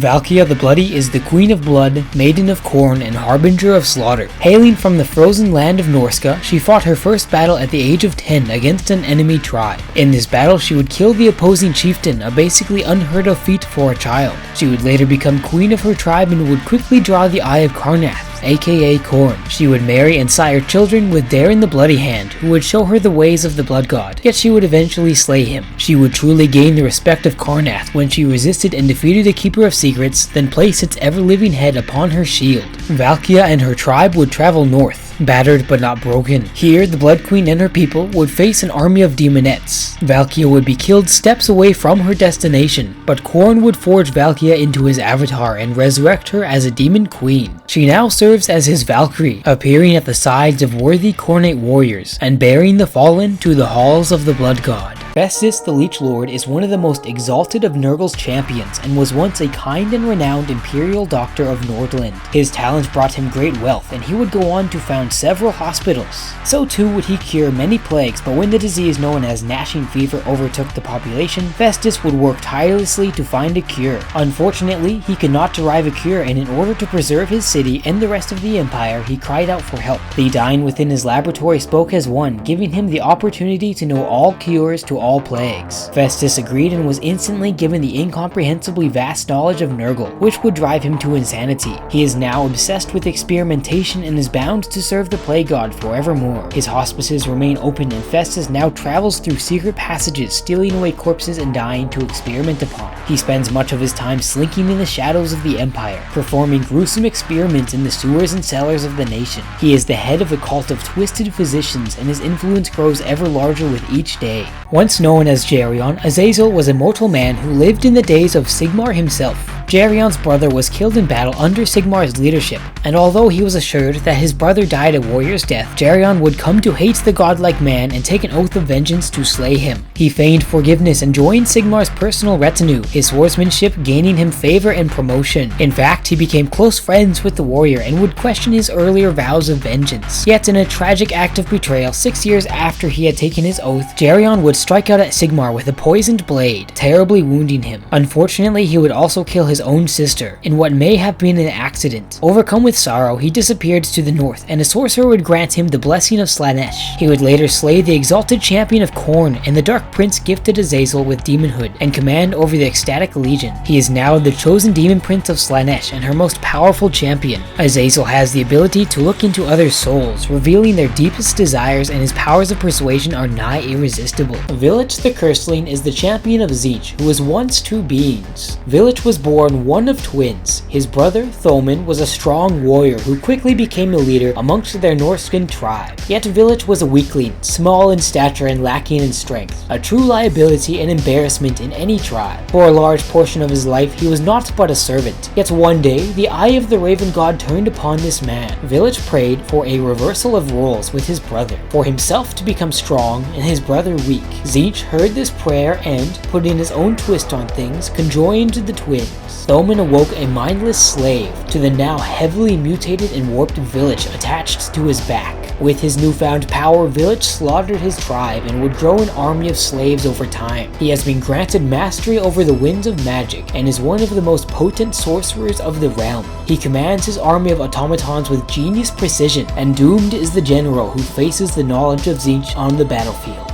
Valkyrae the Bloody is the Queen of Blood, Maiden of Corn, and Harbinger of Slaughter. Hailing from the frozen land of Norska, she fought her first battle at the age of 10 against an enemy tribe. In this battle, she would kill the opposing chieftain, a basically unheard of feat for a child. She would later become queen of her tribe and would quickly draw the eye of Karnath, aka Khorne. She would marry and sire children with Darren the Bloody Hand, who would show her the ways of the Blood God, yet she would eventually slay him. She would truly gain the respect of Karnath when she resisted and defeated a Keeper of Secrets, then placed its ever-living head upon her shield. Valkyrae and her tribe would travel north, battered but not broken. Here, the Blood Queen and her people would face an army of demonettes. Valkyrae would be killed steps away from her destination, but Khorne would forge Valkyrae into his avatar and resurrect her as a demon queen. She now serves as his Valkyrie, appearing at the sides of worthy Khornate warriors, and bearing the fallen to the halls of the Blood God. Festus the Leech Lord is one of the most exalted of Nurgle's champions and was once a kind and renowned imperial doctor of Nordland. His talent brought him great wealth, and he would go on to found several hospitals. So too would he cure many plagues, but when the disease known as gnashing fever overtook the population, Festus would work tirelessly to find a cure. Unfortunately, he could not derive a cure, and in order to preserve his city and the rest of the empire, he cried out for help. The Dying within his laboratory spoke as one, giving him the opportunity to know all cures to all plagues. Festus agreed and was instantly given the incomprehensibly vast knowledge of Nurgle, which would drive him to insanity. He is now obsessed with experimentation and is bound to serve the Plague God forevermore. His hospices remain open, and Festus now travels through secret passages, stealing away corpses and dying to experiment upon. He spends much of his time slinking in the shadows of the Empire, performing gruesome experiments in the sewers and cellars of the nation. He is the head of a cult of twisted physicians, and his influence grows ever larger with each day. Once known as Geryon, Azzel was a mortal man who lived in the days of Sigmar himself. Geryon's brother was killed in battle under Sigmar's leadership, and although he was assured that his brother died a warrior's death, Geryon would come to hate the godlike man and take an oath of vengeance to slay him. He feigned forgiveness and joined Sigmar's personal retinue, his swordsmanship gaining him favor and promotion. In fact, he became close friends with the warrior and would question his earlier vows of vengeance. Yet in a tragic act of betrayal 6 years after he had taken his oath, Geryon would strike out at Sigmar with a poisoned blade, terribly wounding him. Unfortunately, he would also kill his own sister, in what may have been an accident. Overcome with sorrow, he disappeared to the north, and a sorcerer would grant him the blessing of Slaanesh. He would later slay the exalted champion of Khorne, and the Dark Prince gifted Azzel with demonhood and command over the Ecstatic Legion. He is now the chosen demon prince of Slaanesh and her most powerful champion. Azzel has the ability to look into others' souls, revealing their deepest desires, and his powers of persuasion are nigh irresistible. Village the Curseling is the champion of Tzeentch, who was once two beings. Village was born one of twins. His brother, Thoman, was a strong warrior who quickly became a leader amongst their Norskin tribe. Yet Village was a weakling, small in stature and lacking in strength, a true liability and embarrassment in any tribe. For a large portion of his life, he was not but a servant. Yet one day, the eye of the Raven God turned upon this man. Village prayed for a reversal of roles with his brother, for himself to become strong and his brother weak. Tzeentch heard this prayer and, putting his own twist on things, conjoined the twins. Thoman awoke a mindless slave to the now heavily mutated and warped Village attached to his back. With his newfound power, Village slaughtered his tribe and would grow an army of slaves over time. He has been granted mastery over the winds of magic and is one of the most potent sorcerers of the realm. He commands his army of automatons with genius precision, and Doomed is the general who faces the knowledge of Tzeentch on the battlefield.